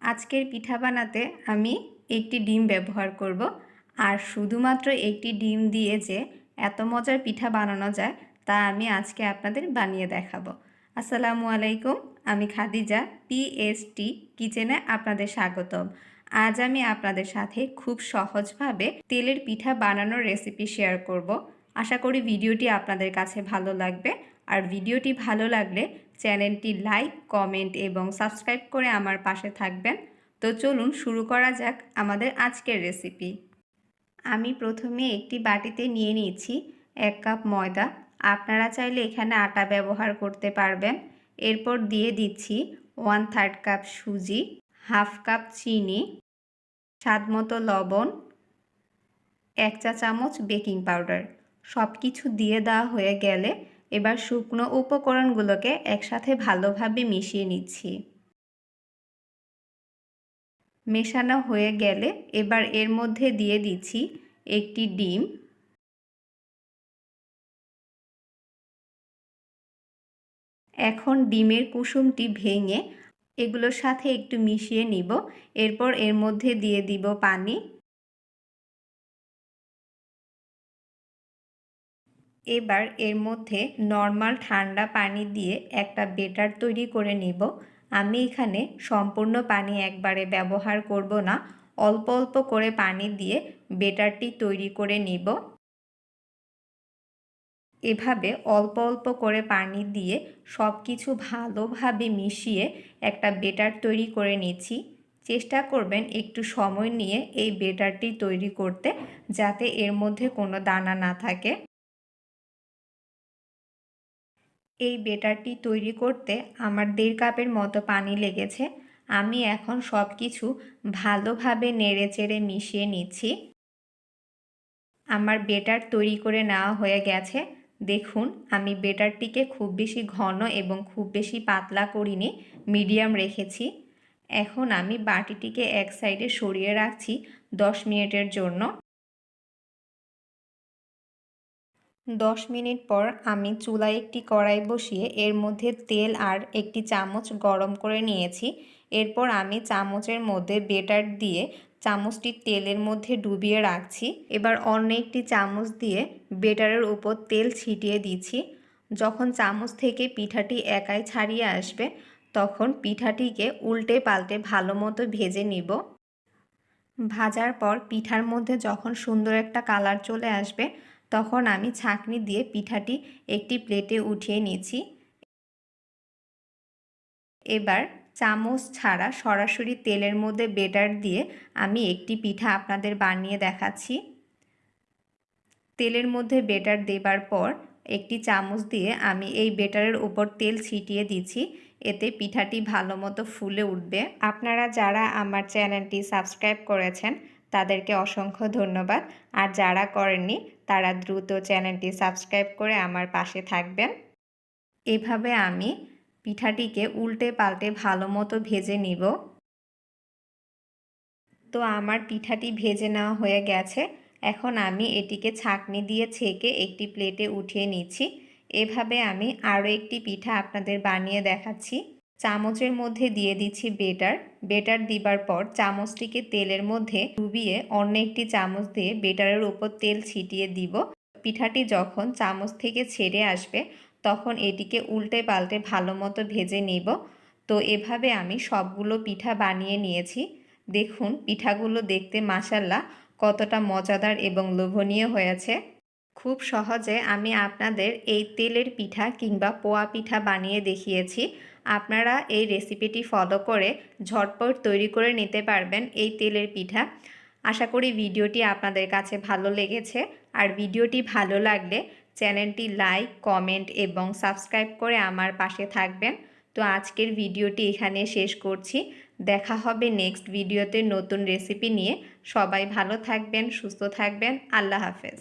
আজকের পিঠা বানাতে আমি একটি ডিম ব্যবহার করব। আর শুধুমাত্র একটি ডিম দিয়ে যে এত মজার পিঠা বানানো যায় তা আমি আজকে আপনাদের বানিয়ে দেখাবো। আসসালামু আলাইকুম, আমি খাদিজা, PST কিচেনে আপনাদের স্বাগতম। আজ আমি আপনাদের সাথে খুব সহজভাবে তেলের পিঠা বানানোর রেসিপি শেয়ার করব। আশা করি ভিডিওটি আপনাদের কাছে ভালো লাগবে। আর ভিডিওটি ভালো লাগলে চ্যানেলটি লাইক, কমেন্ট এবং সাবস্ক্রাইব করে আমার পাশে থাকবেন। তো চলুন শুরু করা যাক আমাদের আজকের রেসিপি। আমি প্রথমে একটি বাটিতে নিয়ে নিয়েছি 1 কাপ ময়দা। আপনারা চাইলে এখানে আটা ব্যবহার করতে পারবেন। এরপর দিয়ে দিচ্ছি 1/3 কাপ সুজি, হাফ কাপ চিনি, স্বাদমতো লবণ, 1 চা চামচ বেকিং পাউডার। সব কিছু দিয়ে দেওয়া হয়ে গেলে এবার শুকনো উপকরণগুলোকে একসাথে ভালোভাবে মিশিয়ে নিচ্ছি। মেশানো হয়ে গেলে এবার এর মধ্যে দিয়ে দিচ্ছি একটি ডিম। এখন ডিমের কুসুমটি ভেঙে এগুলোর সাথে একটু মিশিয়ে নিব। এরপর এর মধ্যে দিয়ে দিব পানি। এবার এর মধ্যে নর্মাল ঠান্ডা পানি দিয়ে একটা বেটার তৈরি করে নিব। আমি এখানে সম্পূর্ণ পানি একবারে ব্যবহার করব না, অল্প অল্প করে পানি দিয়ে বেটারটি তৈরি করে নিব। এভাবে অল্প অল্প করে পানি দিয়ে সব কিছু ভালোভাবে মিশিয়ে একটা বেটার তৈরি করে নিচ্ছি। চেষ্টা করবেন একটু সময় নিয়ে এই বেটারটি তৈরি করতে, যাতে এর মধ্যে কোনো দানা না থাকে। এই বেটারটি তৈরি করতে আমার 1.5 কাপের মতো পানি লেগেছে। আমি এখন সব কিছু ভালোভাবে নেড়েচেড়ে মিশিয়ে নিচ্ছি। আমার বেটার তৈরি করে নেওয়া হয়ে গেছে। দেখুন, আমি বেটারটিকে খুব বেশি ঘন এবং খুব বেশি পাতলা করিনি, মিডিয়াম রেখেছি। এখন আমি বাটিটিকে এক সাইডে সরিয়ে রাখছি 10 মিনিটের জন্য। 10 মিনিট পর আমি চুলায় একটি কড়াই বসিয়ে এর মধ্যে তেল আর একটি চামচ গরম করে নিয়েছি। এরপর আমি চামচের মধ্যে বেটার দিয়ে চামচটি তেলের মধ্যে ডুবিয়ে রাখছি। এবার অন্য একটি চামচ দিয়ে বেটারের উপর তেল ছিটিয়ে দিচ্ছি। যখন চামচ থেকে পিঠাটি একাই ছাড়িয়ে আসবে তখন পিঠাটিকে উল্টে পাল্টে ভালো মতো ভেজে নিব। ভাজার পর পিঠার মধ্যে যখন সুন্দর একটা কালার চলে আসবে তখন আমি ছাঁকনি দিয়ে পিঠাটি একটি প্লেটে উঠিয়ে নিচ্ছি। এবার চামচ ছাড়া সরাসরি তেলের মধ্যে বেটার দিয়ে আমি একটি পিঠা আপনাদের বানিয়ে দেখাচ্ছি। তেলের মধ্যে বেটার দেবার পর একটি চামচ দিয়ে আমি এই বেটারের উপর তেল ছিটিয়ে দিচ্ছি। এতে পিঠাটি ভালো মতো ফুলে উঠবে। আপনারা যারা আমার চ্যানেলটি সাবস্ক্রাইব করেছেন তাদেরকে অসংখ্য ধন্যবাদ। আর যারা করেননি তারা দ্রুত চ্যানেলটি সাবস্ক্রাইব করে আমার পাশে থাকবেন। এভাবে আমি পিঠাটিকে উল্টে পাল্টে ভালো মতো ভেজে নিব। তো আমার পিঠাটি ভেজে নেওয়া হয়ে গেছে। এখন আমি এটিকে ছাঁকনি দিয়ে ছেঁকে একটি প্লেটে উঠিয়ে নিচ্ছি। এভাবে আমি আরও একটি পিঠা আপনাদের বানিয়ে দেখাচ্ছি। চামচের মধ্যে দিয়ে দিচ্ছি বেটার দিবার পর চামচটিকে তেলের মধ্যে ডুবিয়ে অন্য একটি চামচ দিয়ে বেটারের উপর তেল ছিটিয়ে দিব। পিঠাটি যখন চামচ থেকে ছেড়ে আসবে তখন এটিকে উল্টে পাল্টে ভালো মতো ভেজে নিব। তো এভাবে আমি সবগুলো পিঠা বানিয়ে নিয়েছি। দেখুন পিঠাগুলো দেখতে মাশাআল্লাহ কতটা মজাদার এবং লোভনীয় হয়েছে। খুব সহজে আমি আপনাদের এই তেলের পিঠা কিংবা পোয়া পিঠা বানিয়ে দেখিয়েছি। আপনারা এই রেসিপিটি ফলো করে ঝটপট তৈরি করে নিতে পারবেন এই তেলের পিঠা। আশা করি ভিডিওটি আপনাদের কাছে ভালো লেগেছে। আর ভিডিওটি ভালো লাগলে চ্যানেলটি লাইক, কমেন্ট এবং সাবস্ক্রাইব করে আমার পাশে থাকবেন। তো আজকের ভিডিওটি এখানে শেষ করছি। দেখা হবে নেক্সট ভিডিওতে নতুন রেসিপি নিয়ে। সবাই ভালো থাকবেন, সুস্থ থাকবেন। আল্লাহ হাফেজ।